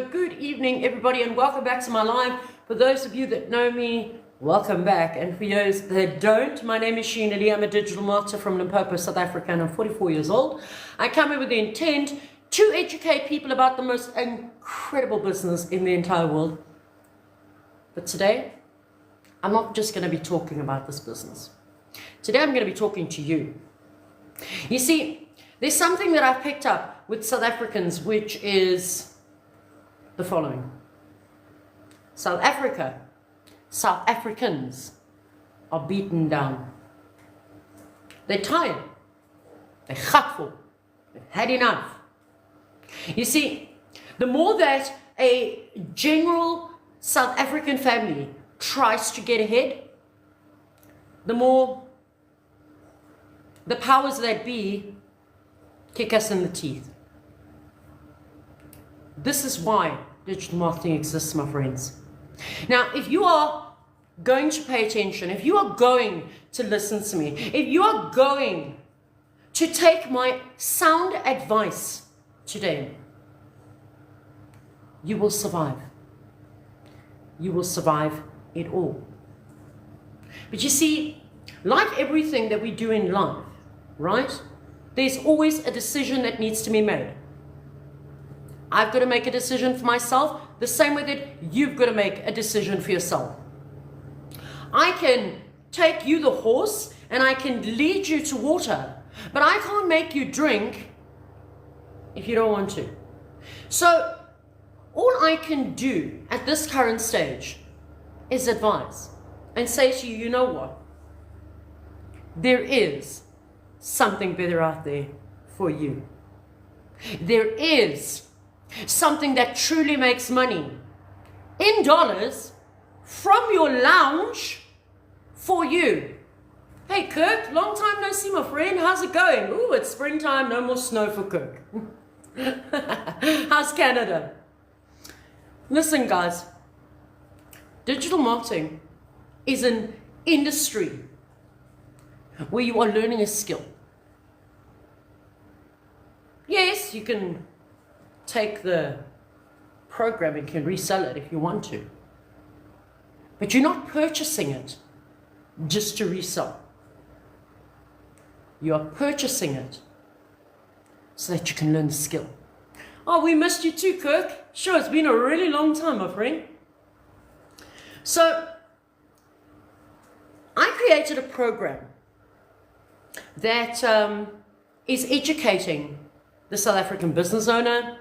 Good evening, everybody, and welcome back to my live. For those of you that know me, welcome back. And for those that don't, my name is Sheenaugh-Lee. I'm a digital marketer from Limpopo, South Africa, and I'm 44 years old. I come here with the intent to educate people about the most incredible business in the entire world. But today, I'm not just going to be talking about this business. Today, I'm going to be talking to you. You see, there's something that I've picked up with South Africans, which is the following. South Africans are beaten down. They're tired. They're gutful. They've had enough. You see, the more that a general South African family tries to get ahead, the more the powers that be kick us in the teeth. This is why digital marketing exists, my friends. Now, if you are going to pay attention, if you are going to listen to me, if you are going to take my sound advice today, you will survive. You will survive it all. But you see, like everything that we do in life, right? There's always a decision that needs to be made. I've got to make a decision for myself, the same way that you've got to make a decision for yourself. I can take you, the horse, and I can lead you to water, but I can't make you drink if you don't want to. So all I can do at this current stage is advise and say to you, you know what? There is something better out there for you. There is something that truly makes money in dollars from your lounge for you. Hey Kirk, long time no see, my friend. How's it going? Ooh, it's springtime, no more snow for Kirk. How's Canada? Listen guys, digital marketing is an industry where you are learning a skill. Yes, you can take the program and can resell it if you want to. But you're not purchasing it just to resell. You are purchasing it so that you can learn the skill. Oh, we missed you too, Kirk. Sure, it's been a really long time, my friend. So, I created a program that is educating the South African business owner,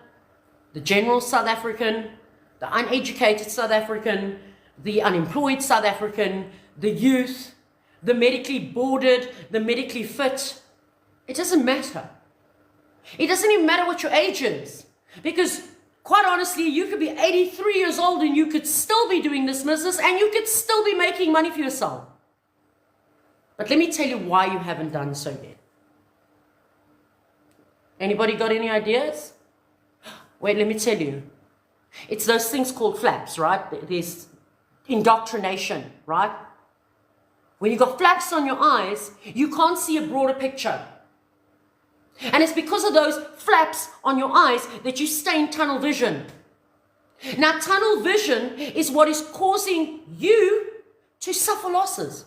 the general South African, the uneducated South African, the unemployed South African, the youth, the medically boarded, the medically fit. It doesn't matter. It doesn't even matter what your age is. Because quite honestly, you could be 83 years old and you could still be doing this business and you could still be making money for yourself. But let me tell you why you haven't done so yet. Anybody got any ideas? Wait, let me tell you. It's those things called flaps, right? There's indoctrination, right? When you got flaps on your eyes, you can't see a broader picture. And it's because of those flaps on your eyes that you stay in tunnel vision. Now, tunnel vision is what is causing you to suffer losses.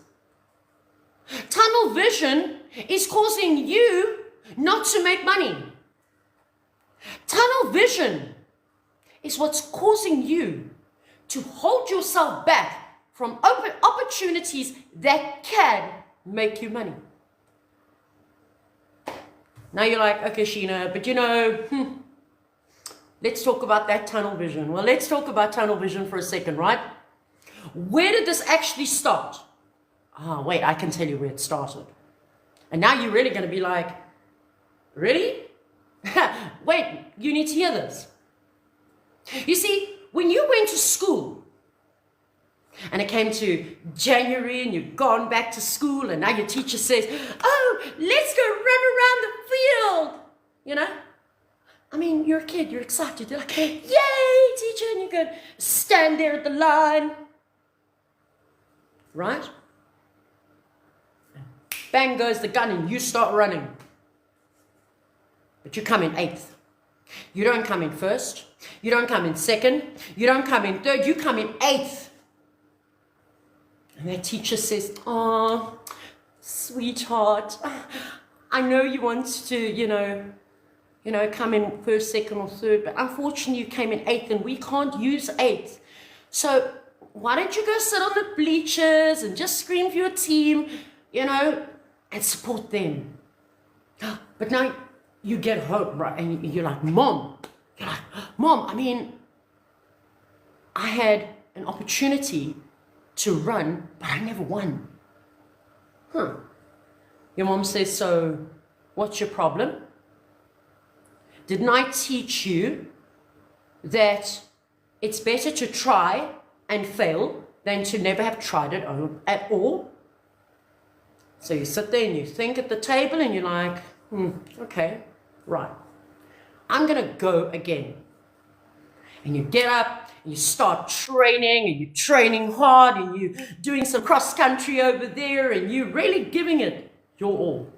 Tunnel vision is causing you not to make money. Tunnel vision is what's causing you to hold yourself back from opportunities that can make you money. Now you're like, okay, Sheena, but you know, let's talk about that tunnel vision. Well, let's talk about tunnel vision for a second, right? Where did this actually start? Oh, wait, I can tell you where it started. And now you're really going to be like, really? Wait, you need to hear this. You see, when you went to school, and it came to January and you've gone back to school and now your teacher says, oh, let's go run around the field. You know? I mean, you're a kid, you're excited. You're like, yay, teacher, and you could stand there at the line. Right? Bang goes the gun and you start running. But you come in 8th. You don't come in first. You don't come in second. You don't come in third. You come in eighth. And that teacher says, oh, sweetheart, I know you want to, come in first, second, or third, but unfortunately you came in eighth and we can't use eighth. So why don't you go sit on the bleachers and just scream for your team, and support them. But now you get home, right, and you're like, Mom, I had an opportunity to run, but I never won. Your mom says, so what's your problem? Didn't I teach you that it's better to try and fail than to never have tried it at all? So you sit there and you think at the table and you're like, okay, right. I'm going to go again. And you get up and you start training and you're training hard and you're doing some cross country over there and you're really giving it your all.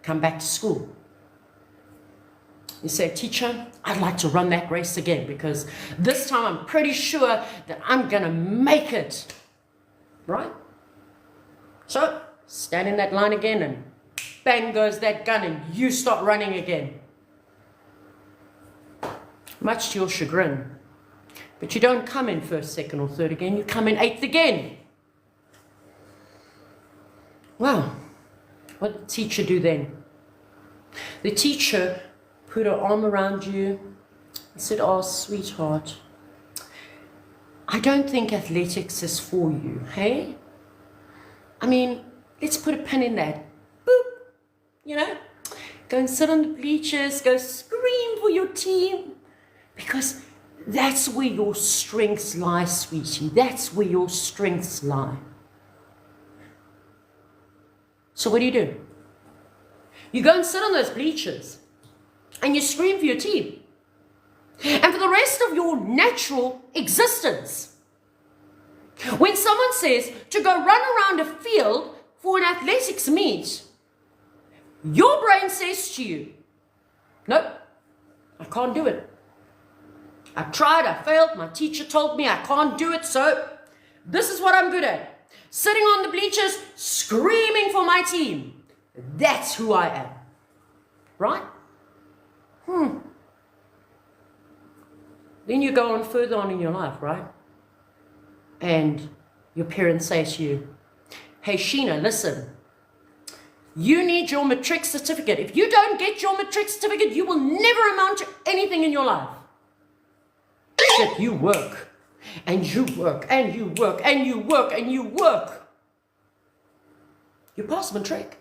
Come back to school. You say, teacher, I'd like to run that race again because this time I'm pretty sure that I'm going to make it. Right? So, stand in that line again and bang goes that gun and you start running again. Much to your chagrin. But you don't come in first, second, or third again. You come in eighth again. Well, what did the teacher do then? The teacher put her arm around you and said, oh, sweetheart, I don't think athletics is for you, hey? Let's put a pin in that. Boop, Go and sit on the bleachers, go scream for your team. Because that's where your strengths lie, sweetie. That's where your strengths lie. So what do? You go and sit on those bleachers and you scream for your team. And for the rest of your natural existence, when someone says to go run around a field for an athletics meet, your brain says to you, nope, I can't do it. I tried, I failed, my teacher told me I can't do it, so this is what I'm good at. Sitting on the bleachers, screaming for my team. That's who I am. Right? Then you go on further on in your life, right? And your parents say to you, hey, Sheena, listen, you need your matric certificate. If you don't get your matric certificate, you will never amount to anything in your life. That you work, and you work, and you work, and you work, and you work. You pass matric.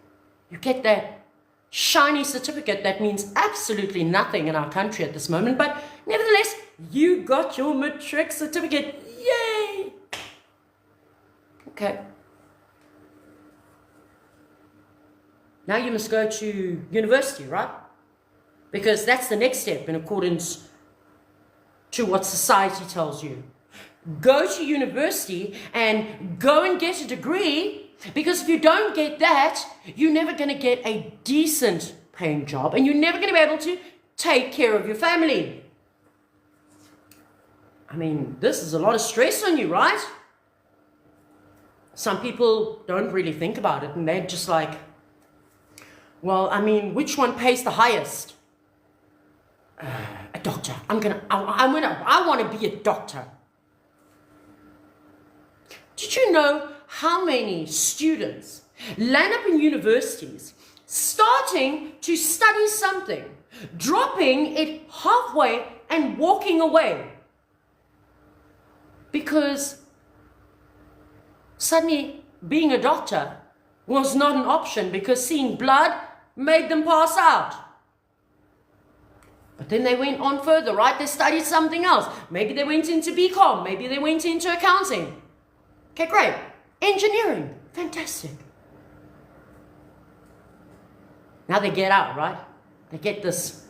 You get that shiny certificate that means absolutely nothing in our country at this moment, but nevertheless, you got your matric certificate. Yay! Okay. Now you must go to university, right? Because that's the next step in accordance to what society tells you. Go to university and go and get a degree, because if you don't get that, you're never going to get a decent paying job and you're never going to be able to take care of your family. This is a lot of stress on you, right? Some people don't really think about it and they're just like, well, which one pays the highest? A doctor. I want to be a doctor. Did you know how many students land up in universities starting to study something, dropping it halfway and walking away? Because suddenly being a doctor was not an option because seeing blood made them pass out. But then they went on further, right? They studied something else. Maybe they went into BCom. Maybe they went into accounting. Okay, great. Engineering. Fantastic. Now they get out, right? They get this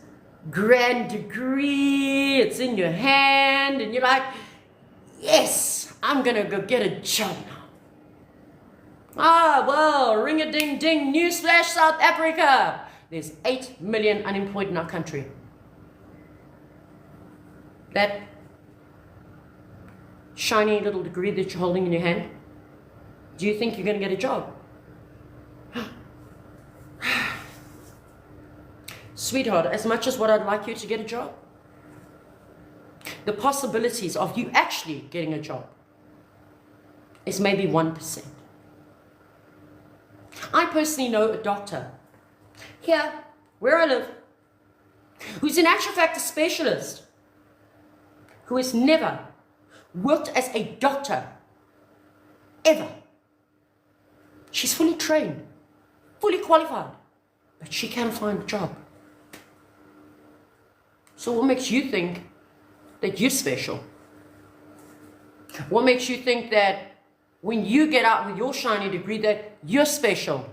grand degree. It's in your hand. And you're like, yes, I'm going to go get a job now. Well, ring-a-ding-ding, newsflash, South Africa. there's 8 million unemployed in our country. That shiny little degree that you're holding in your hand, do you think you're going to get a job? Sweetheart, as much as what I'd like you to get a job, the possibilities of you actually getting a job is maybe 1%. I personally know a doctor here, where I live, who's in actual fact a specialist, who has never worked as a doctor, ever. She's fully trained, fully qualified, but she can't find a job. So what makes you think that you're special? What makes you think that when you get out with your shiny degree that you're special?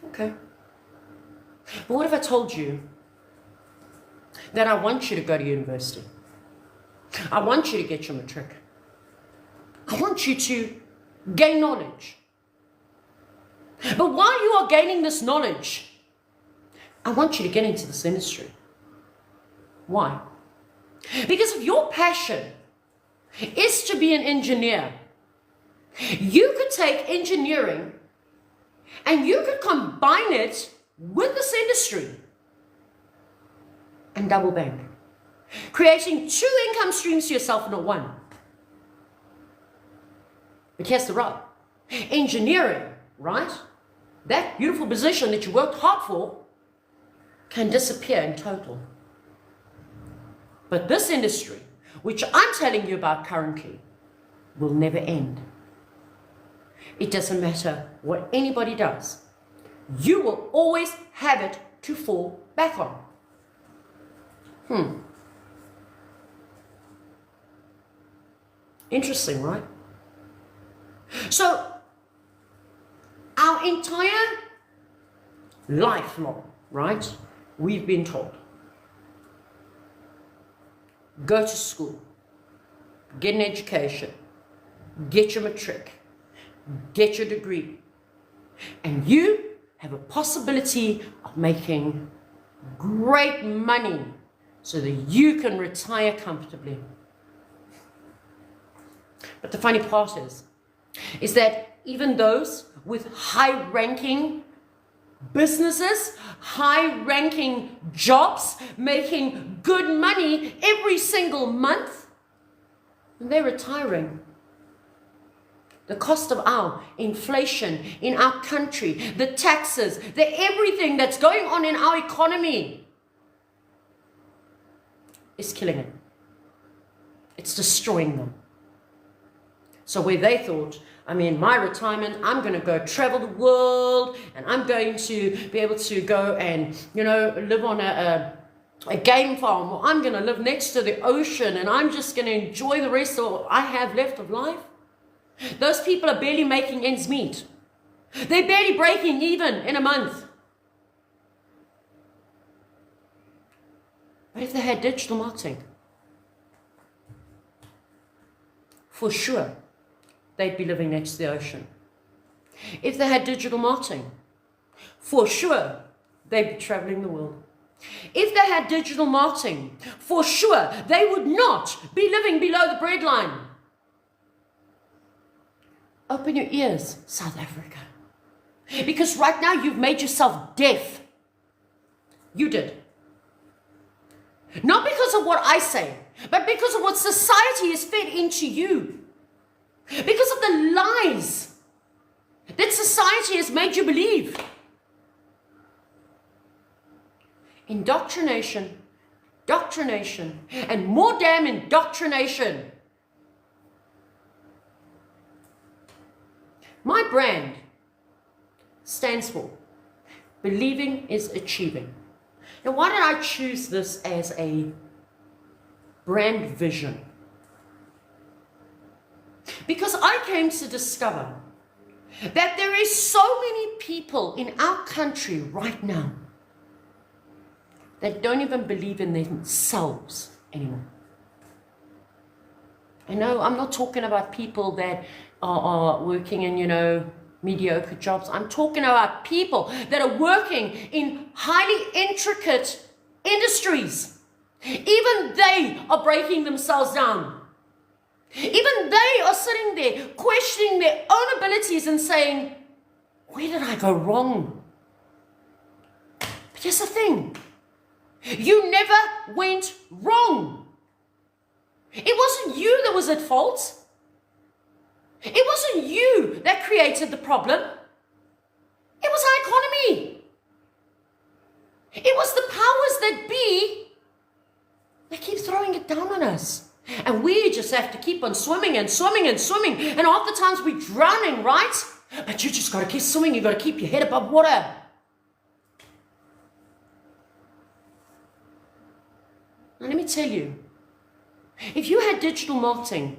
Okay. But what if I told you that I want you to go to university? I want you to get your matric. I want you to gain knowledge. But while you are gaining this knowledge, I want you to get into this industry. Why? Because if your passion is to be an engineer, you could take engineering and you could combine it with this industry and double bank, creating 2 income streams to yourself, not 1. But here's the rub. Engineering, right? That beautiful position that you worked hard for can disappear in total. But this industry, which I'm telling you about currently, will never end. It doesn't matter what anybody does. You will always have it to fall back on. Interesting, right? So, our entire lifelong, right, we've been told, go to school, get an education, get your matric, get your degree, and you have a possibility of making great money so that you can retire comfortably. But the funny part is that even those with high-ranking businesses, high-ranking jobs, making good money every single month, they're retiring. The cost of our inflation in our country, the taxes, everything that's going on in our economy is killing it. It's destroying them. So where they thought, my retirement, I'm going to go travel the world and I'm going to be able to go and, live on a game farm, or I'm going to live next to the ocean and I'm just going to enjoy the rest of what I have left of life. Those people are barely making ends meet. They're barely breaking even in a month. But if they had digital marketing, for sure, they'd be living next to the ocean. If they had digital marketing, for sure, they'd be traveling the world. If they had digital marketing, for sure, they would not be living below the breadline. Open your ears, South Africa. Because right now you've made yourself deaf. You did. Not because of what I say, but because of what society has fed into you. Because of the lies that society has made you believe. Indoctrination, doctrination, and more damn indoctrination. My brand stands for believing is achieving. Now, why did I choose this as a brand vision? Because I came to discover that there is so many people in our country right now that don't even believe in themselves anymore. I know I'm not talking about people that are working in, mediocre jobs. I'm talking about people that are working in highly intricate industries. Even they are breaking themselves down. Even they are sitting there questioning their own abilities and saying, where did I go wrong? But here's the thing. You never went wrong. It wasn't you that was at fault. It wasn't you that created the problem. It was our economy. It was the powers that be that keep throwing it down on us. And we just have to keep on swimming and swimming and swimming. And half the times we're drowning, right? But you just got to keep swimming. You've got to keep your head above water. Now let me tell you, if you had digital marketing,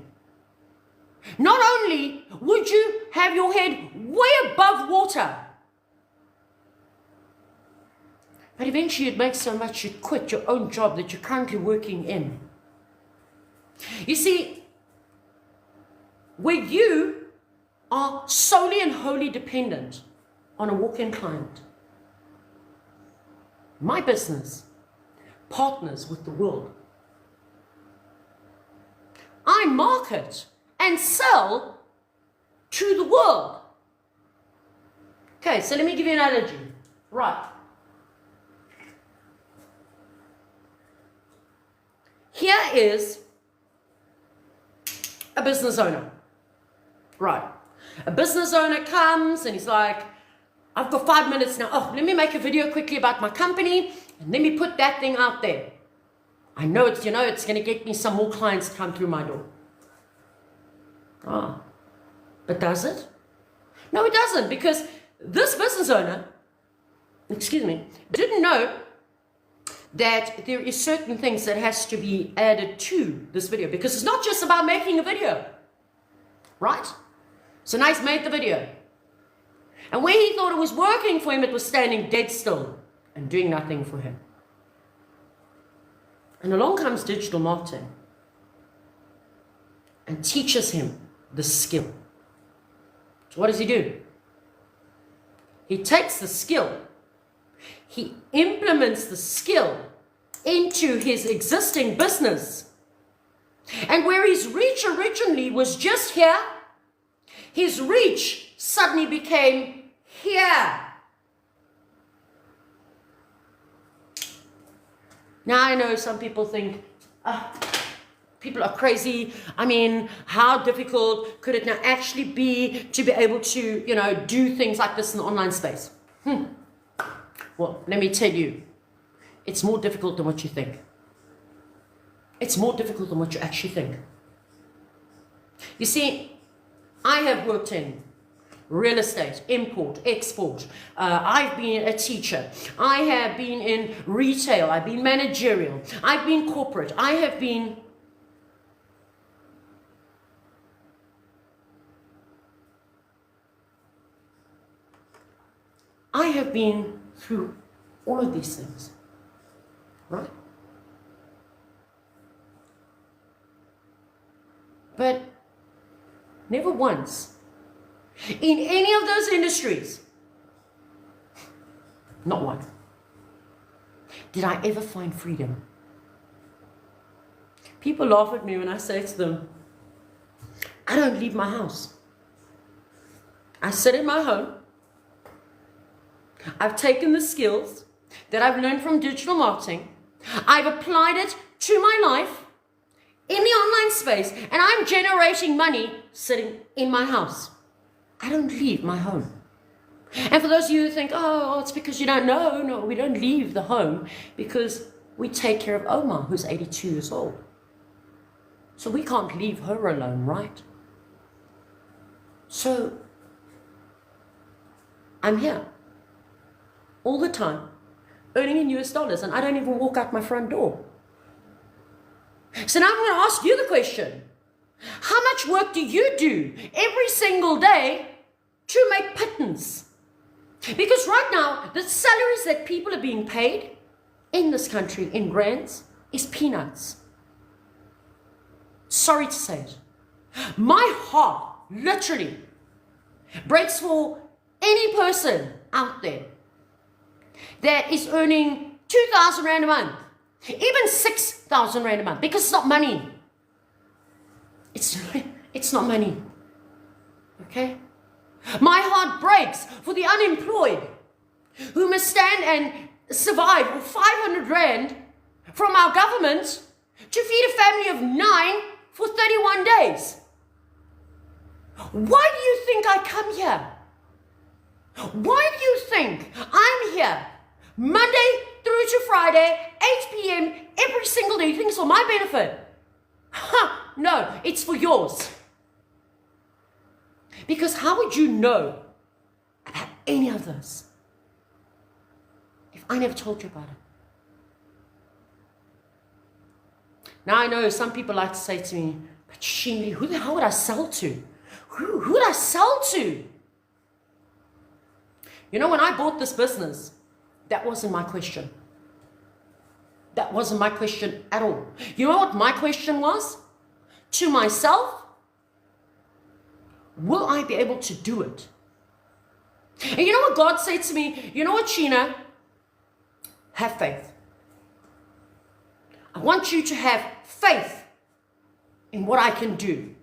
not only would you have your head way above water, but eventually you'd make so much you'd quit your own job that you're currently working in. You see, where you are solely and wholly dependent on a walk-in client, my business partners with the world. I market and sell to the world. Okay, so let me give you an analogy. Right. Here is a business owner. Right. A business owner comes and he's like, I've got 5 minutes now. Oh, let me make a video quickly about my company and let me put that thing out there. I know it's going to get me some more clients to come through my door. Ah, but does it? No, it doesn't, because this business owner, didn't know that there is certain things that has to be added to this video, because it's not just about making a video, right? So now he's made the video. And where he thought it was working for him, it was standing dead still and doing nothing for him. And along comes digital marketing and teaches him the skill. So what does he do? He takes the skill, he implements the skill into his existing business. And where his reach originally was just here, his reach suddenly became here. Now I know some people think, people are crazy. I mean, how difficult could it now actually be to be able to, do things like this in the online space? Well, let me tell you, it's more difficult than what you think. It's more difficult than what you actually think. You see, I have worked in real estate, import, export. I've been a teacher. I have been in retail. I've been managerial. I've been corporate. I have been through all of these things, right? But never once in any of those industries, not one, did I ever find freedom. People laugh at me when I say to them, I don't leave my house. I sit in my home. I've taken the skills that I've learned from digital marketing. I've applied it to my life in the online space, and I'm generating money sitting in my house. I don't leave my home. And for those of you who think, oh, it's because you don't know. No, we don't leave the home because we take care of Oma, who's 82 years old. So we can't leave her alone, right? So I'm here all the time, earning in US dollars, and I don't even walk out my front door. So now I'm going to ask you the question. How much work do you do every single day to make pittance? Because right now, the salaries that people are being paid in this country, in grants, is peanuts. Sorry to say it. My heart, literally, breaks for any person out there that is earning 2,000 Rand a month, even 6,000 Rand a month, because it's not money. It's not money. Okay? My heart breaks for the unemployed who must stand and survive for 500 Rand from our government to feed a family of 9 for 31 days. Why do you think I come here? Why do you think I'm here Monday through to Friday, 8 p.m. every single day? You think it's for my benefit? No, it's for yours. Because how would you know about any of this if I never told you about it? Now I know some people like to say to me, but Sheenaugh-Lee, who the hell would I sell to? Who would I sell to? You know, when I bought this business, that wasn't my question. That wasn't my question at all. You know what my question was? To myself, will I be able to do it? And you know what God said to me? You know what, Sheena? Have faith. I want you to have faith in what I can do.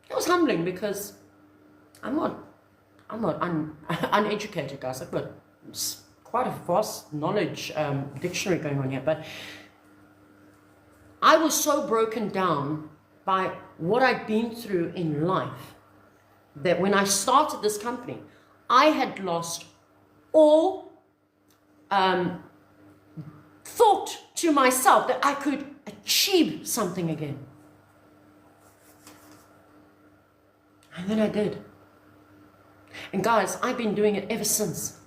It was humbling because I'm not uneducated, guys. I've got quite a vast knowledge dictionary going on here, but I was so broken down by what I'd been through in life that when I started this company, I had lost all thought to myself that I could achieve something again. And then I did. And guys, I've been doing it ever since.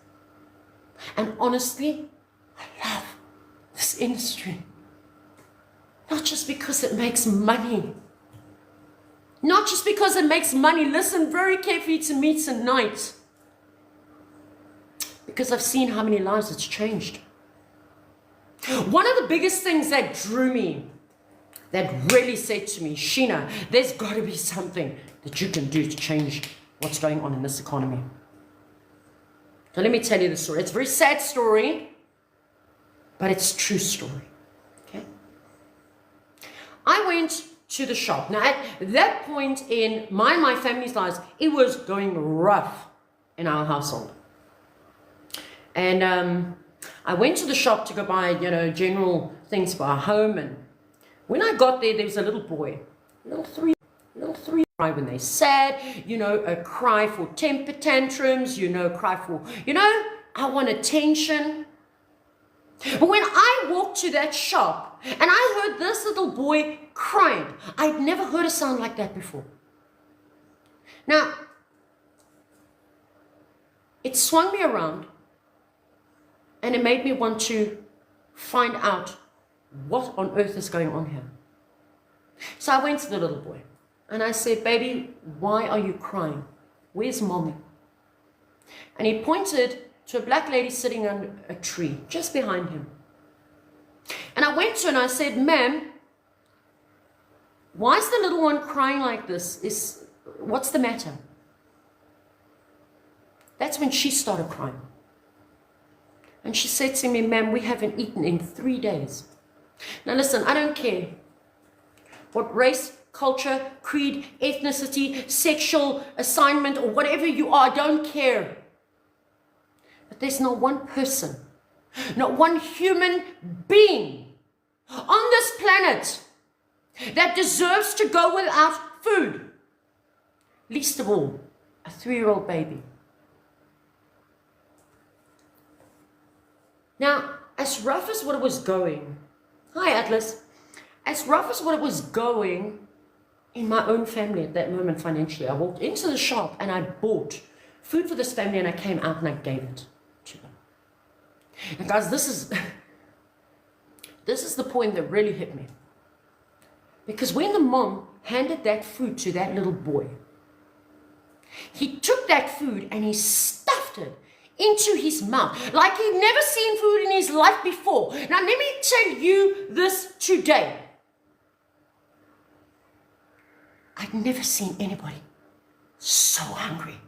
And honestly, I love this industry. Not just because it makes money. Not just because it makes money. Listen very carefully to me tonight. Because I've seen how many lives it's changed. One of the biggest things that drew me, that really said to me, Sheena, there's got to be something that you can do to change what's going on in this economy. So let me tell you the story. It's a very sad story, but it's a true story. Okay? I went to the shop. Now, at that point in my family's lives, it was going rough in our household. And I went to the shop to go buy, general things for our home. And when I got there, there was a little boy, little three, cry when they're sad, a cry for temper tantrums, cry for, I want attention. But when I walked to that shop and I heard this little boy crying, I'd never heard a sound like that before. Now, it swung me around and it made me want to find out what on earth is going on here. So I went to the little boy and I said, baby, why are you crying? Where's mommy? And he pointed to a black lady sitting under a tree just behind him. And I went to her and I said, ma'am, why is the little one crying like this? What's the matter? That's when she started crying. And she said to me, ma'am, we haven't eaten in 3 days. Now listen, I don't care what race, culture, creed, ethnicity, sexual assignment, or whatever you are, I don't care. But there's not one person, not one human being on this planet that deserves to go without food. Least of all, a 3-year-old baby. Now, as rough as what it was going, hi Atlas, as rough as what it was going in my own family at that moment financially, I walked into the shop and I bought food for this family and I came out and I gave it to them. And guys, this is the point that really hit me. Because when the mom handed that food to that little boy, he took that food and he stuffed it into his mouth like he'd never seen food in his life before. Now let me tell you this today. I'd never seen anybody so hungry.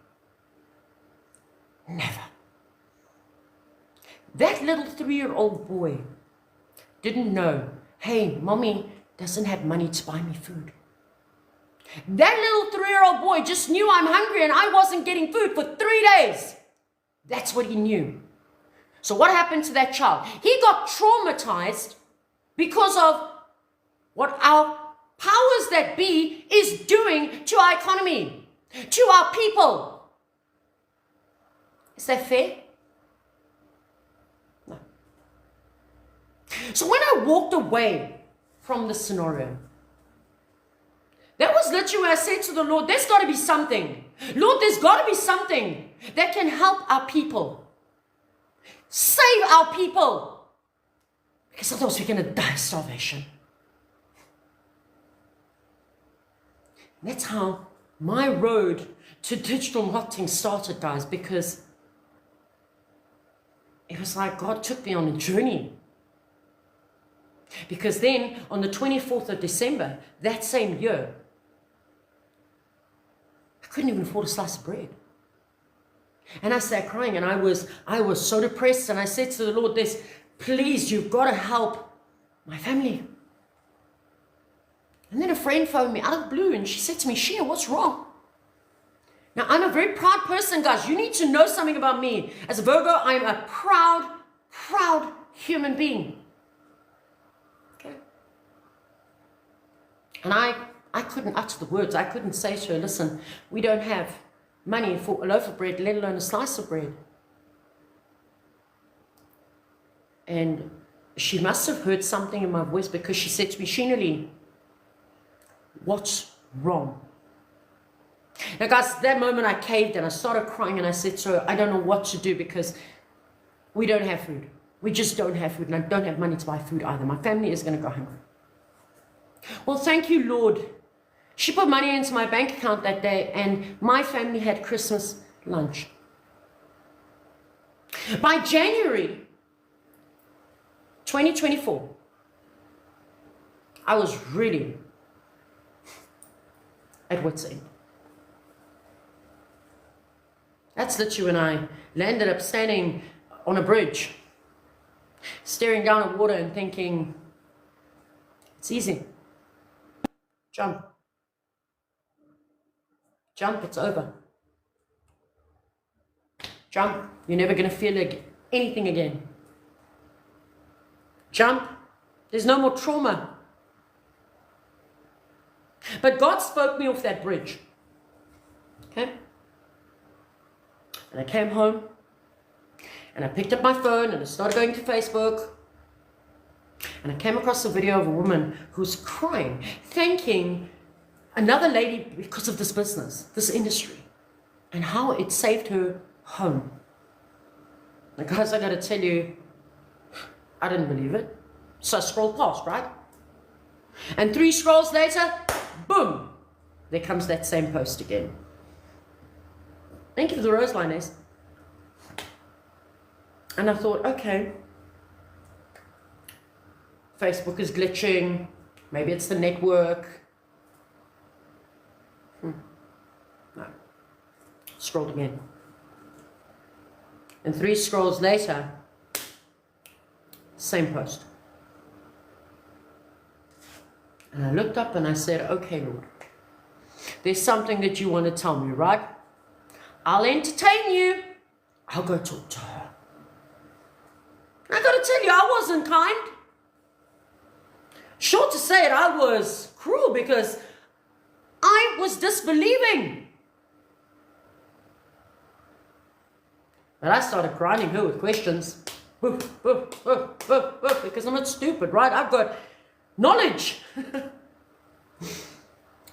Never. That little 3-year-old boy didn't know, hey, mommy doesn't have money to buy me food. That little 3-year-old boy just knew I'm hungry and I wasn't getting food for 3 days. That's what he knew. So what happened to that child? He got traumatized because of what our powers that be is doing to our economy, to our people. Is that fair? No. So when I walked away from the scenario, that was literally where I said to the Lord, there's got to be something. Lord, there's got to be something that can help our people. Save our people. Because otherwise we're going to die of starvation. And that's how my road to digital marketing started, guys, because it was like God took me on a journey. Because then on the 24th of December, that same year, I couldn't even afford a slice of bread. And I sat crying and I was so depressed, and I said to the Lord, please, you've got to help my family. And then a friend phoned me out of the blue and she said to me, Sheenaugh, what's wrong? Now, I'm a very proud person, guys. You need to know something about me. As a Virgo, I'm a proud human being. Okay? And I couldn't utter the words. I couldn't say to her, listen, we don't have money for a loaf of bread, let alone a slice of bread. And she must have heard something in my voice, because she said to me, Sheenaugh-Lee, what's wrong? Now, guys, that moment I caved and I started crying and I said to her, I don't know what to do because we don't have food. We just don't have food, and I don't have money to buy food either. My family is going to go hungry. Well, thank you, Lord. She put money into my bank account that day and my family had Christmas lunch. By January 2024, I was really at wit's end. That's literally when I landed up standing on a bridge, staring down at water and thinking, it's easy. Jump. Jump, it's over. Jump, you're never going to feel anything again. Jump, there's no more trauma. But God spoke me off that bridge. Okay? And I came home and I picked up my phone and I started going to Facebook. And I came across a video of a woman who's crying, thanking another lady because of this business, this industry, and how it saved her home. And guys, I got to tell you, I didn't believe it. So I scrolled past, right? And 3 scrolls later, boom, there comes that same post again. Thank you for the rose, Lioness. And I thought, okay, Facebook is glitching. Maybe it's the network. No. Scrolled again. And 3 scrolls later, same post. And I looked up and I said, okay, Lord, there's something that you want to tell me, right? I'll entertain you. I'll go talk to her. I got to tell you, I wasn't kind. Short to say it, I was cruel because I was disbelieving. But I started grinding her with questions. Because I'm not stupid, right? I've got knowledge.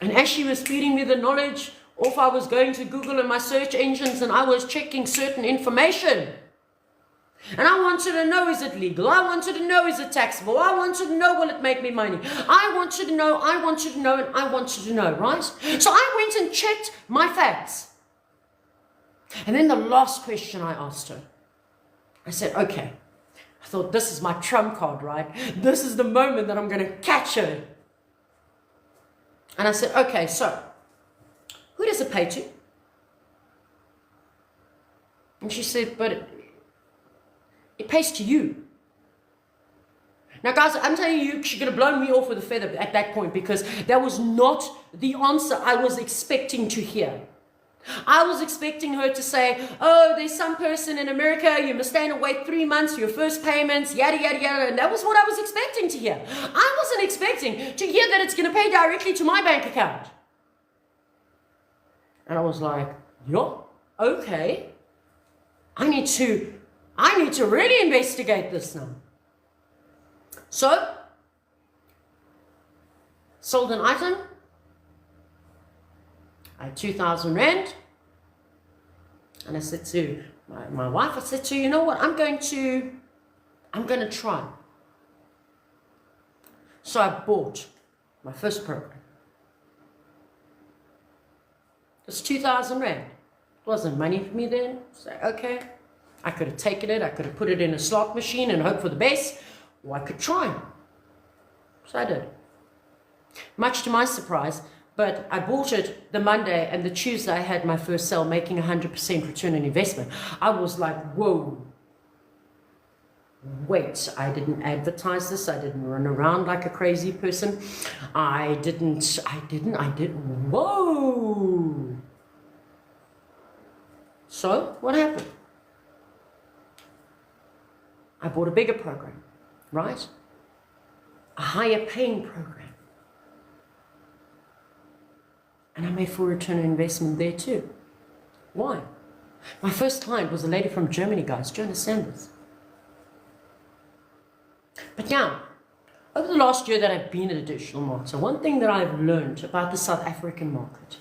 And as she was feeding me the knowledge, off I was going to Google and my search engines and I was checking certain information. And I wanted to know, is it legal? I wanted to know, is it taxable? I wanted to know, will it make me money? I wanted to know, and I wanted to know, right? So I went and checked my facts. And then the last question I asked her, I said, okay, I thought this is my trump card, right? This is the moment that I'm going to catch her. And I said, okay, so Who does it pay to? And she said, but it pays to you. Now, guys, I'm telling you, she could have blown me off with a feather at that point, because that was not the answer I was expecting to hear. I was expecting her to say, oh, there's some person in America, you must stand and wait 3 months for your first payments, yada, yada, yada. And that was what I was expecting to hear. I wasn't expecting to hear that it's going to pay directly to my bank account. And I was like, yeah, okay. I need to really investigate this now. So, sold an item. I had 2,000 rand. And I said to my wife, I said to her, you know what, I'm going to try. So I bought my first program. It was 2,000 rand. It wasn't money for me then. So, okay. I could have taken it. I could have put it in a slot machine and hoped for the best. Or I could try. So I did. Much to my surprise, but I bought it the Monday, and the Tuesday I had my first sale, making 100% return on investment. I was like, whoa. Wait, I didn't advertise this. I didn't run around like a crazy person. I did. Whoa. So what happened? I bought a bigger program, right? A higher paying program. And I made full return on investment there too. Why? My first client was a lady from Germany, guys. Do you understand this? But now, over the last year that I've been a digital marketer, one thing that I've learned about the South African market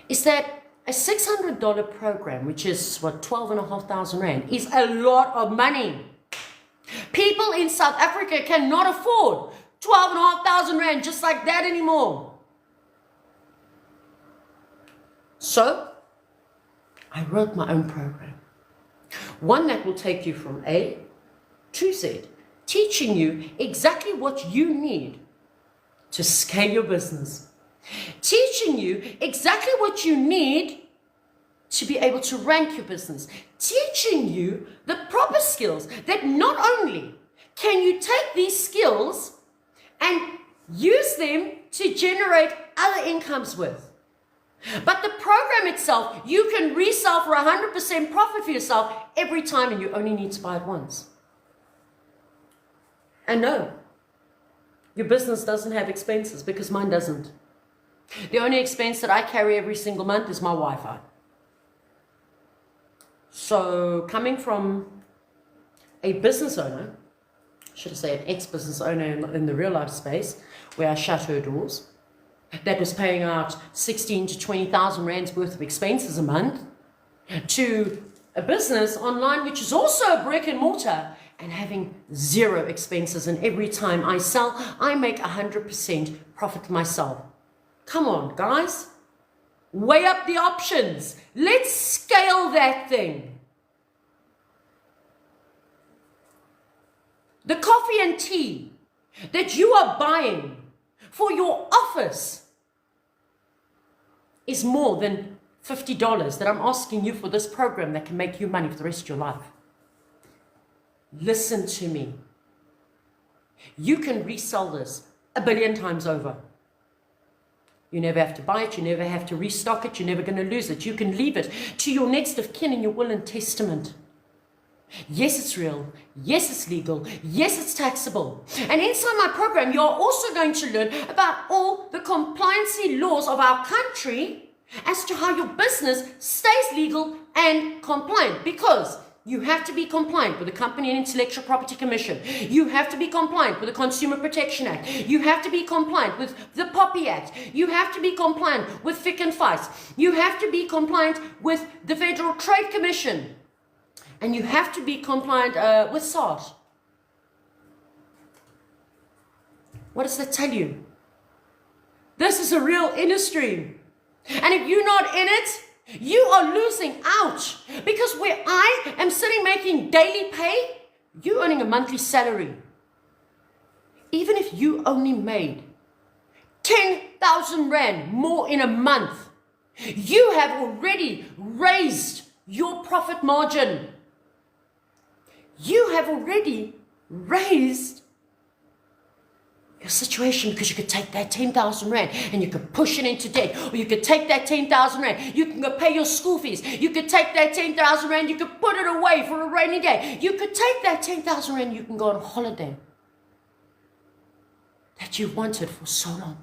is that a $600 program, which is what, 12,500 rand, is a lot of money. People in South Africa cannot afford 12,500 rand just like that anymore. So, I wrote my own program. One that will take you from A to Z, teaching you exactly what you need to scale your business. Teaching you exactly what you need to be able to rank your business. Teaching you the proper skills that not only can you take these skills and use them to generate other incomes with, but the program itself, you can resell for 100% profit for yourself every time, and you only need to buy it once. And no, your business doesn't have expenses, because mine doesn't. The only expense that I carry every single month is my Wi-Fi. So coming from a business owner, should I say an ex-business owner in the real life space, where I shut her doors, that was paying out 16 to 20,000 rands worth of expenses a month, to a business online which is also a brick and mortar and having zero expenses, and every time I sell, I make 100% profit myself. Come on, guys. Weigh up the options. Let's scale that thing. The coffee and tea that you are buying for your office is more than $50 that I'm asking you for this program that can make you money for the rest of your life. Listen to me. You can resell this 1 billion times over. You never have to buy it. You never have to restock it. You're never going to lose it. You can leave it to your next of kin in your will and testament. Yes, it's real. Yes, it's legal. Yes, it's taxable. And inside my program, you're also going to learn about all the compliancy laws of our country as to how your business stays legal and compliant, because you have to be compliant with the Company and Intellectual Property Commission. You have to be compliant with the Consumer Protection Act. You have to be compliant with the Poppy Act. You have to be compliant with FIC and FICE. You have to be compliant with the Federal Trade Commission. And you have to be compliant with SARS. What does that tell you? This is a real industry. And if you're not in it, you are losing out, because where I am sitting making daily pay, you're earning a monthly salary. Even if you only made 10,000 rand more in a month, You have already raised your profit margin. You have already raised your situation, because you could take that 10,000 rand and you could push it into debt, or you could take that 10,000 rand, you can go pay your school fees, you could take that 10,000 rand, you could put it away for a rainy day, you could take that 10,000 rand, you can go on holiday that you've wanted for so long.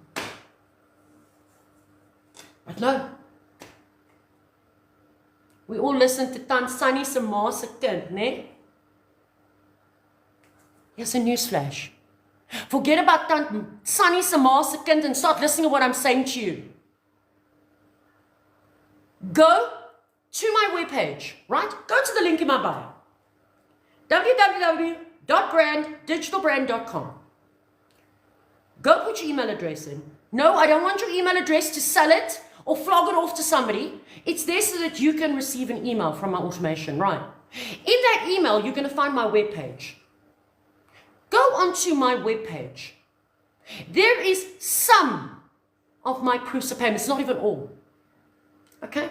But no, we all listen to Tant Sunny se ma se kind, né? Here's a newsflash. Forget about Tant Sunny se ma se kind and start listening to what I'm saying to you. Go to my webpage, right? Go to the link in my bio. www.digitalbrand.com. Go put your email address in. No, I don't want your email address to sell it or flog it off to somebody. It's there so that you can receive an email from my automation, right? In that email, you're going to find my webpage. Go onto my webpage. There is some of my proofs of payment. It's not even all. Okay?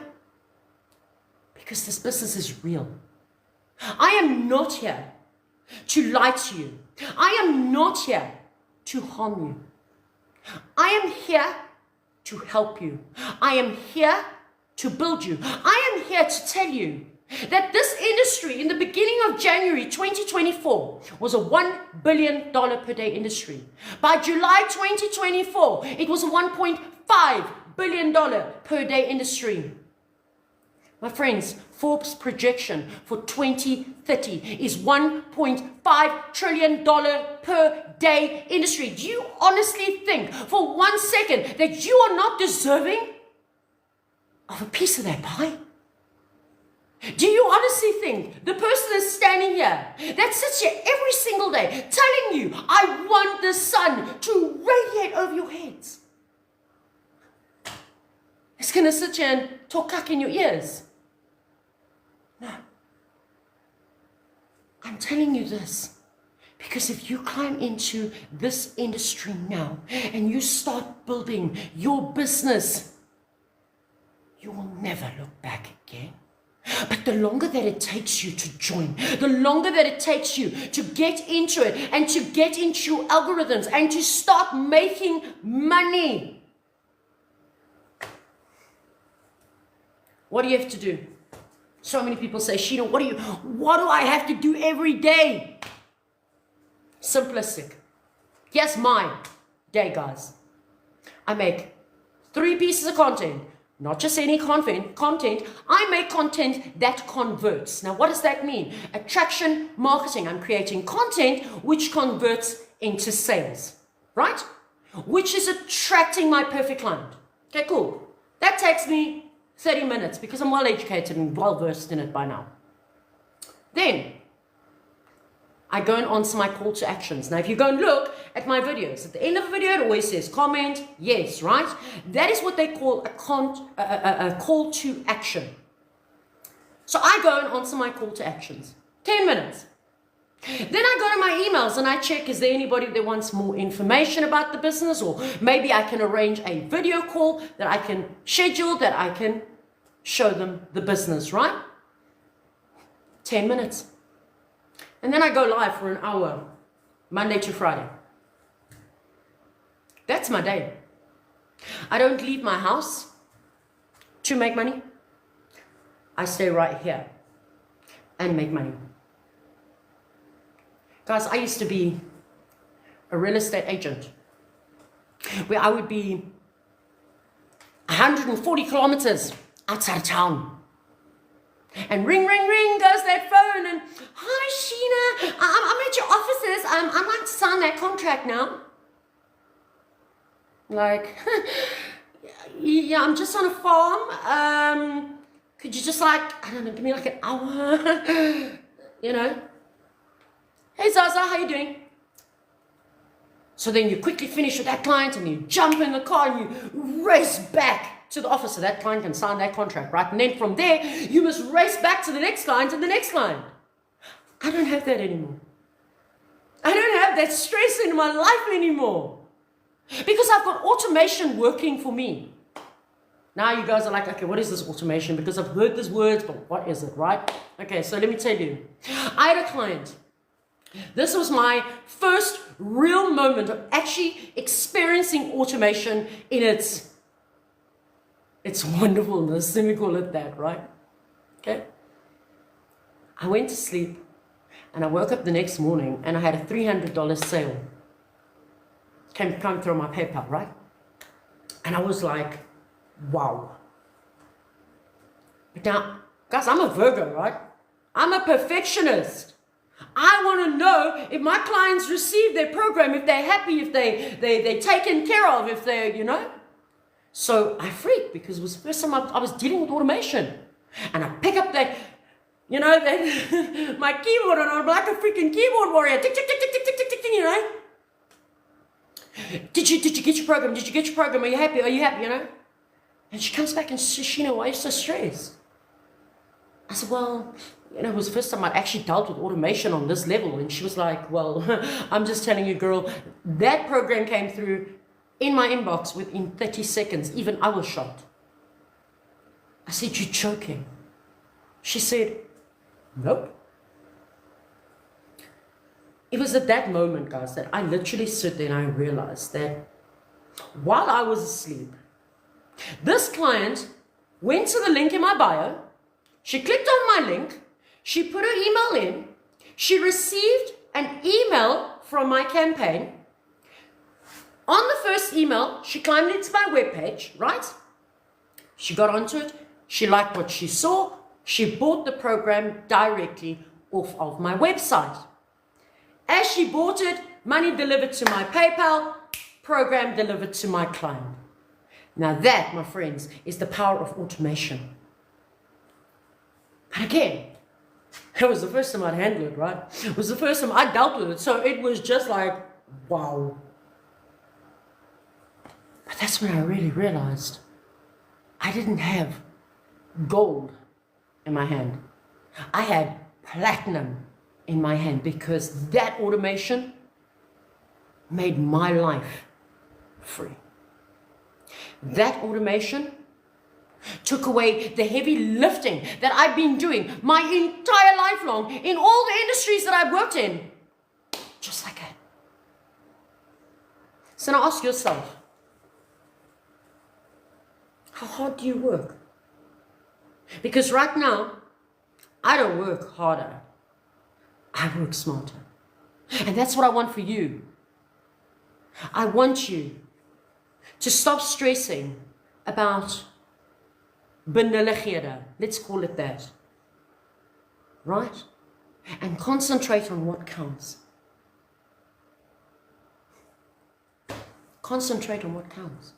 Because this business is real. I am not here to lie to you. I am not here to harm you. I am here to help you. I am here to build you. I am here to tell you that this industry in the beginning of January 2024 was a $1 billion per day industry. By July 2024, it was a $1.5 billion per day industry. My friends, Forbes' projection for 2030 is $1.5 trillion per day industry. Do you honestly think for 1 second that you are not deserving of a piece of that pie? Do you honestly think the person that's standing here, that sits here every single day telling you, I want the sun to radiate over your heads, is going to sit here and talk cuck in your ears? No. I'm telling you this because if you climb into this industry now and you start building your business, you will never look back again. But the longer that it takes you to join, the longer that it takes you to get into it and to get into your algorithms and to start making money, what do you have to do? So many people say, Sheena, what do I have to do every day? Simplistic. Here's my day, guys. I make 3 pieces of content. Not just any content. I make content that converts. Now, what does that mean? Attraction marketing. I'm creating content which converts into sales, right? Which is attracting my perfect client. Okay, cool. That takes me 30 minutes because I'm well educated and well versed in it by now. Then I go and answer my call to actions. Now, if you go and look at my videos, at the end of the video, it always says comment, yes, right? That is what they call a call to action. So I go and answer my call to actions. 10 minutes. Then I go to my emails and I check, is there anybody that wants more information about the business? Or maybe I can arrange a video call that I can schedule, that I can show them the business, right? 10 minutes. And then I go live for an hour, Monday to Friday. That's my day. I don't leave my house to make money. I stay right here and make money. Guys, I used to be a real estate agent where I would be 140 kilometers outside of town. And ring, ring, ring goes that phone and, hi, Sheena, I'm at your offices. I'd like to sign that contract now. Like, yeah, I'm just on a farm. Could you just I don't know, give me like an hour, you know? Hey, Zaza, how you doing? So then you quickly finish with that client and you jump in the car and you race back to the office so that client can sign that contract, right? And then from there, you must race back to the next client and the next client. I don't have that anymore. I don't have that stress in my life anymore because I've got automation working for me. Now you guys are like, okay, what is this automation? Because I've heard these words, but what is it, right? Okay, so let me tell you. I had a client. This was my first real moment of actually experiencing automation in its wonderfulness, let me call it that, right? Okay. I went to sleep and I woke up the next morning and I had a $300 sale. Came through my PayPal, right? And I was like, wow. But now, guys, I'm a Virgo, right? I'm a perfectionist. I want to know if my clients receive their program, if they're happy, if they're taken care of, if they're, you know. So I freaked because it was the first time I was dealing with automation. And I pick up that, you know, that my keyboard, and I'm like a freaking keyboard warrior. Tick, tick, tick, tick, tick, tick, tick, tick, you know. Did you get your program? Did you get your program? Are you happy? Are you happy, you know? And she comes back and says, Sheenaugh, why are you so stressed? I said, well, you know, it was the first time I'd actually dealt with automation on this level. And she was like, well, I'm just telling you, girl, that program came through in my inbox within 30 seconds. Even I was shocked. I said, you're joking. She said, nope. It was at that moment, guys, that I literally stood there and I realized that while I was asleep, this client went to the link in my bio. She clicked on my link. She put her email in. She received an email from my campaign. On the first email, she climbed into my webpage, right? She got onto it. She liked what she saw. She bought the program directly off of my website. As she bought it, money delivered to my PayPal, program delivered to my client. Now that, my friends, is the power of automation. But again, it was the first time I'd handled it, right? It was the first time I dealt with it. So it was just like, wow. But that's when I really realized I didn't have gold in my hand. I had platinum in my hand because that automation made my life free. That automation took away the heavy lifting that I've been doing my entire life long in all the industries that I've worked in. Just like that. So now ask yourself, how hard do you work? Because right now, I don't work harder. I work smarter. And that's what I want for you. I want you to stop stressing about benullighede, let's call it that, right? And concentrate on what counts. Concentrate on what counts.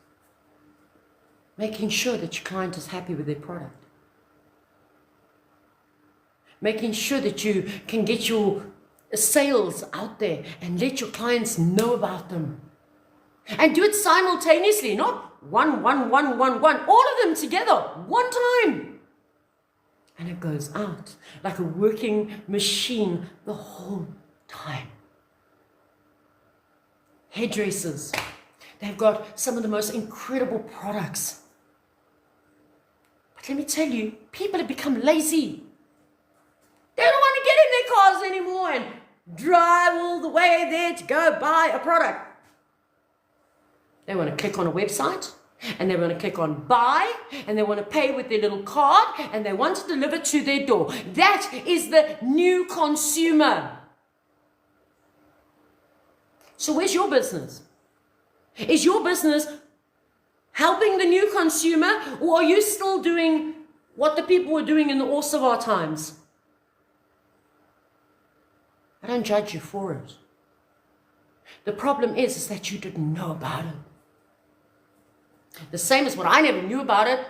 Making sure that your client is happy with their product. Making sure that you can get your sales out there and let your clients know about them. And do it simultaneously, not one, all of them together, one time. And it goes out like a working machine the whole time. Hairdressers, they've got some of the most incredible products. But let me tell you, people have become lazy. They don't want to get in their cars anymore and drive all the way there to go buy a product. They want to click on a website, and they want to click on buy, and they want to pay with their little card, and they want to deliver to their door. That is the new consumer. So where's your business? Is your business helping the new consumer, or are you still doing what the people were doing in the worst of our times? I don't judge you for it. The problem is that you didn't know about it. The same as when I never knew about it.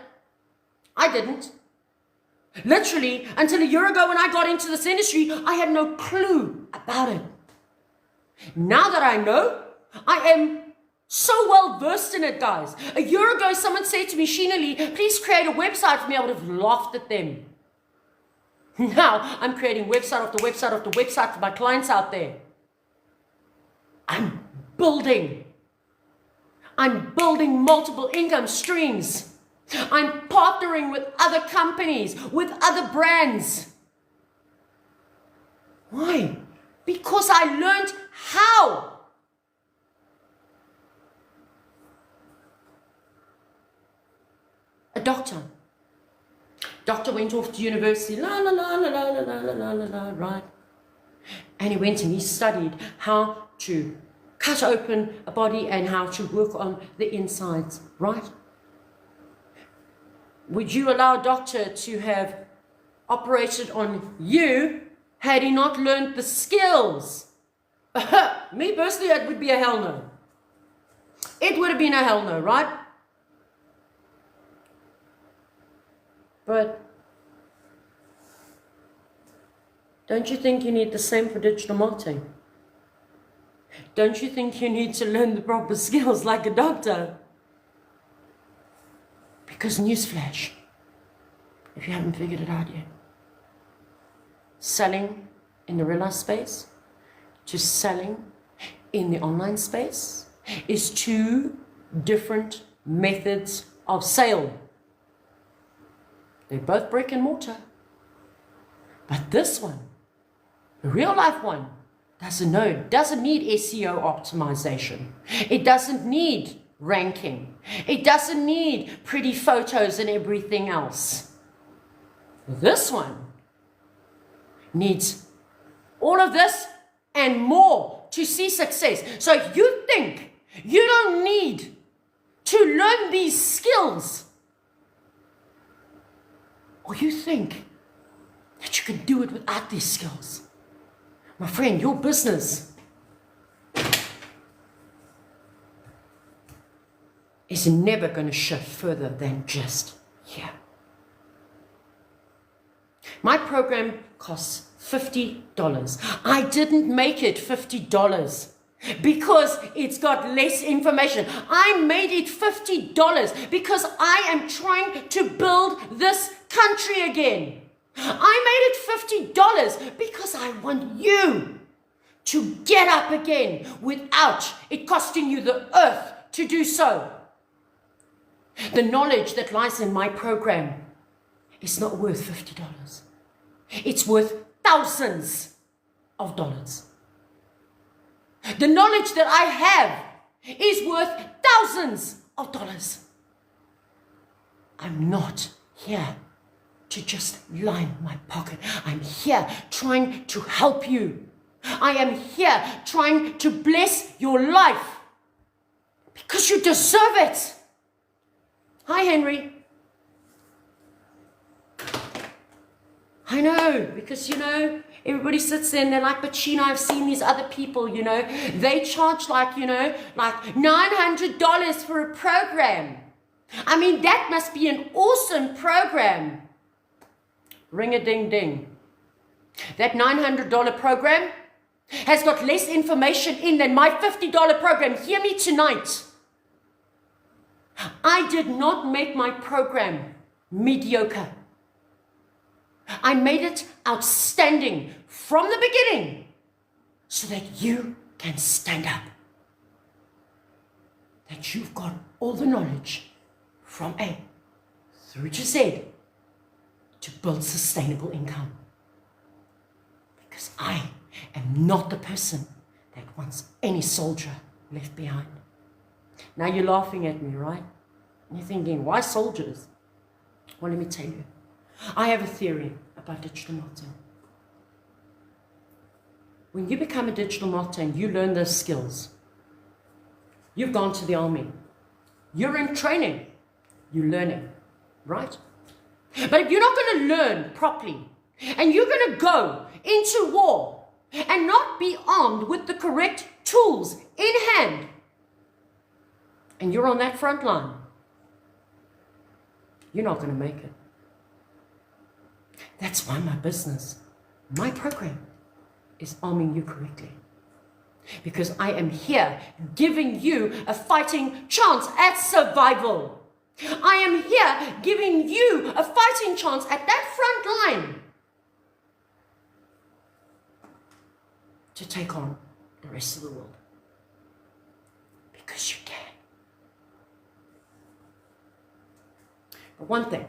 I didn't. Literally, until a year ago when I got into this industry, I had no clue about it. Now that I know, I am so well versed in it, guys. A year ago, someone said to me, Sheenaugh-Lee, please create a website for me. I would have laughed at them. Now, I'm creating website after website after website for my clients out there. I'm building multiple income streams I'm partnering with other companies, with other brands. Why? Because I learned how. A doctor. Doctor went off to university, la la la la la la la la la la, right? And he went and he studied how to cut open a body and how to work on the insides, right? Would you allow a doctor to have operated on you had he not learned the skills? Me personally, it would be a hell no. It would have been a hell no, right? But don't you think you need the same for digital marketing? Don't you think you need to learn the proper skills like a doctor? Because newsflash, if you haven't figured it out yet, selling in the real life space to selling in the online space is two different methods of sale. They're both brick and mortar. But this one, the real life one, doesn't need SEO optimization. It doesn't need ranking. It doesn't need pretty photos and everything else. This one needs all of this and more to see success. So if you think you don't need to learn these skills, or you think that you can do it without these skills, my friend, your business is never going to shift further than just here. My program costs $50. I didn't make it $50 because it's got less information. I made it $50 because I am trying to build this country again. I made it $50 because I want you to get up again without it costing you the earth to do so. The knowledge that lies in my program is not worth $50. It's worth thousands of dollars. The knowledge that I have is worth thousands of dollars. I'm not here to just line my pocket. I'm here trying to help you. I am here trying to bless your life because you deserve it. Hi, Henry. I know, because, everybody sits there and they're like, but Sheenaugh, I've seen these other people, they charge like $900 for a program. I mean, that must be an awesome program. Ring-a-ding-ding. That $900 program has got less information in than my $50 program. Hear me tonight. I did not make my program mediocre. I made it outstanding from the beginning so that you can stand up. That you've got all the knowledge from A through to Z to build sustainable income. Because I am not the person that wants any soldier left behind. Now you're laughing at me, right? And you're thinking, why soldiers? Well, let me tell you. I have a theory about digital marketing. When you become a digital marketer, you learn those skills. You've gone to the army. You're in training. You're learning, right? But if you're not going to learn properly, and you're going to go into war and not be armed with the correct tools in hand, and you're on that front line, you're not going to make it. That's why my business, my program, is arming you correctly. Because I am here giving you a fighting chance at survival. I am here giving you a fighting chance at that front line to take on the rest of the world. Because you can. One thing,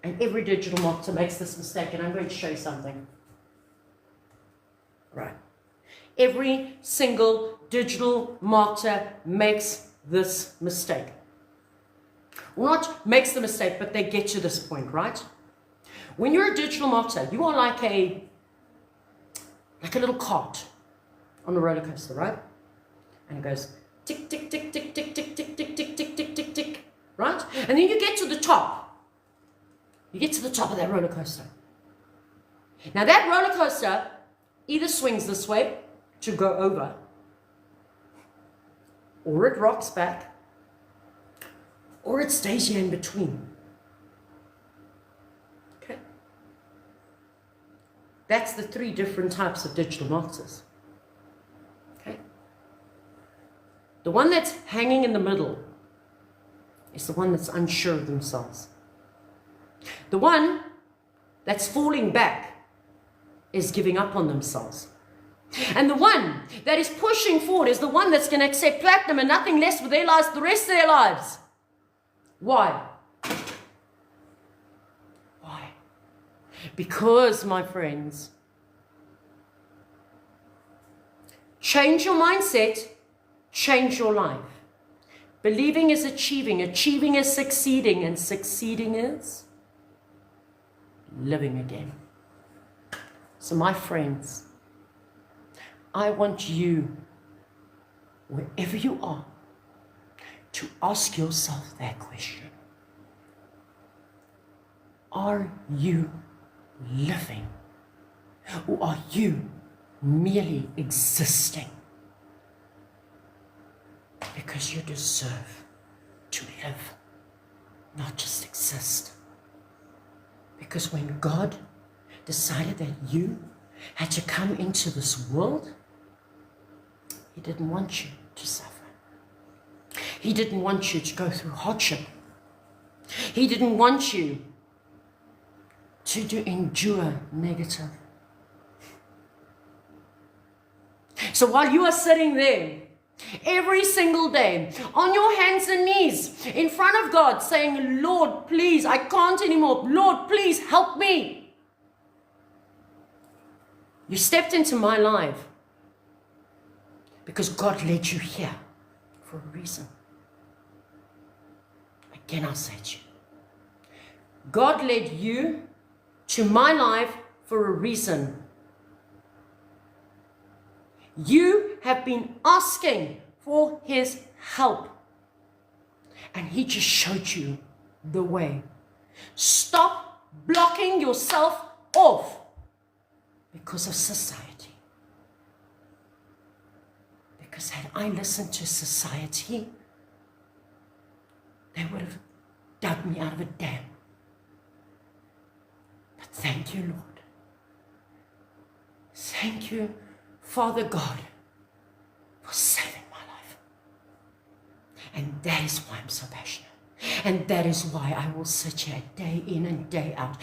and every digital marketer makes this mistake, and I'm going to show you something. Right. Every single digital marketer makes this mistake. Well, not makes the mistake, but they get to this point, right? When you're a digital marketer, you are like a little cart on a roller coaster, right? And it goes tick, tick, tick, tick, tick, tick, tick, tick, tick, tick, tick, tick, tick, right? And then you get to the top. You get to the top of that roller coaster. Now that roller coaster either swings this way to go over, or it rocks back, or it stays here in between. Okay? That's the three different types of digital marketers. Okay? The one that's hanging in the middle is the one that's unsure of themselves. The one that's falling back is giving up on themselves. And the one that is pushing forward is the one that's going to accept platinum and nothing less for their lives the rest of their lives. Why? Why? Because, my friends, change your mindset, change your life. Believing is achieving, achieving is succeeding, and succeeding is living again. So, my friends, I want you, wherever you are, to ask yourself that question. Are you living, or are you merely existing? Because you deserve to live, not just exist. Because when God decided that you had to come into this world, He didn't want you to suffer. He didn't want you to go through hardship. He didn't want you to endure negative. So while you are sitting there every single day on your hands and knees in front of God saying, Lord, please, I can't anymore. Lord, please help me. You stepped into my life because God led you here for a reason. Again, I'll say to you, God led you to my life for a reason. You have been asking for His help, and He just showed you the way. Stop blocking yourself off because of society. Because had I listened to society, they would have dug me out of a dam. But thank you, Lord. Thank you, Father God, for saving my life. And that is why I'm so passionate. And that is why I will sit here day in and day out,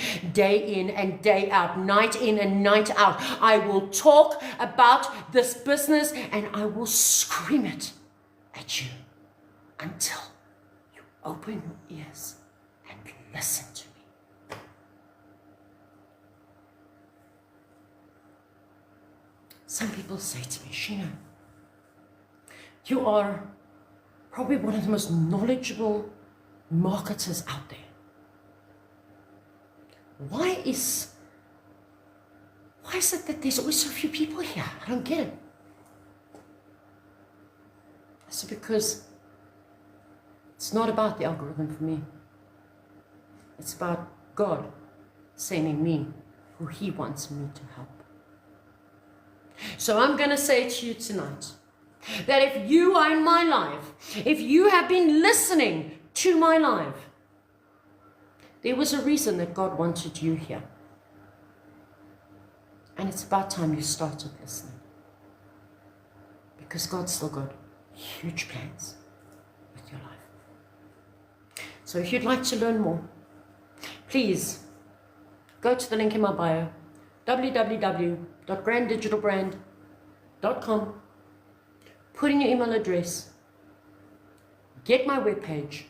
night in and night out. I will talk about this business and I will scream it at you until you open your ears and listen to me. Some people say to me, Sheenaugh, you are probably one of the most knowledgeable marketers out there. Why is it that there's always so few people here? I don't get it. I said, because it's not about the algorithm for me. It's about God sending me who He wants me to help. So I'm going to say to you tonight that if you are in my life, if you have been listening to my life, there was a reason that God wanted you here. And it's about time you started listening. Because God's still got huge plans with your life. So if you'd like to learn more, please go to the link in my bio, www.granddigitalbrand.com. Put in your email address, get my webpage,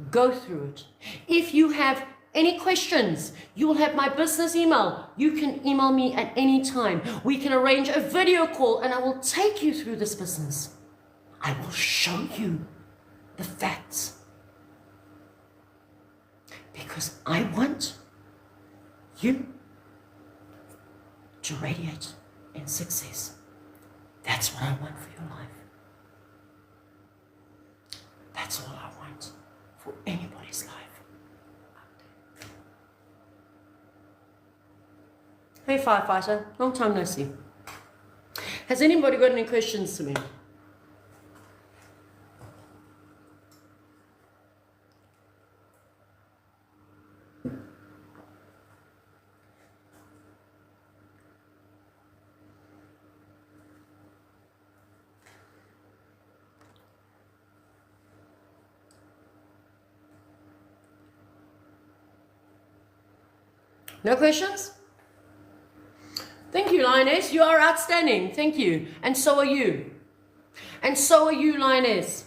go through it. If you have any questions, you will have my business email. You can email me at any time. We can arrange a video call and I will take you through this business. I will show you the facts. Because I want you to radiate in success. That's what I want for your life. That's all I want for anybody's life. Hey firefighter, long time no see. Has anybody got any questions to me? No questions? Thank you, Lioness. You are outstanding. Thank you. And so are you. And so are you, Lioness.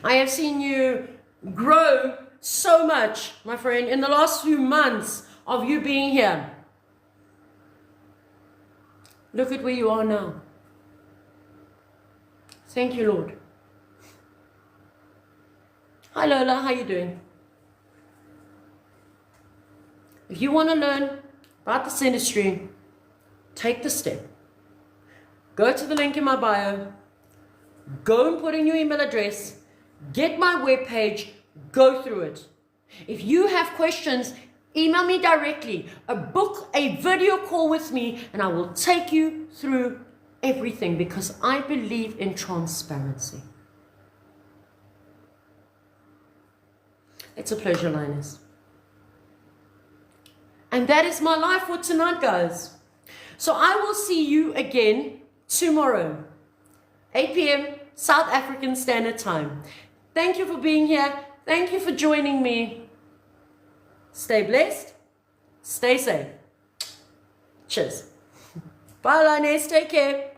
I have seen you grow so much, my friend, in the last few months of you being here. Look at where you are now. Thank you, Lord. Hi, Lola. How you doing? If you want to learn about this industry, take the step. Go to the link in my bio. Go and put in your email address. Get my webpage. Go through it. If you have questions, email me directly. Book a video call with me and I will take you through everything because I believe in transparency. It's a pleasure, Linus. And that is my life for tonight, guys. So I will see you again tomorrow, 8 p.m. South African Standard Time. Thank you for being here. Thank you for joining me. Stay blessed. Stay safe. Cheers. Bye, Linus. Take care.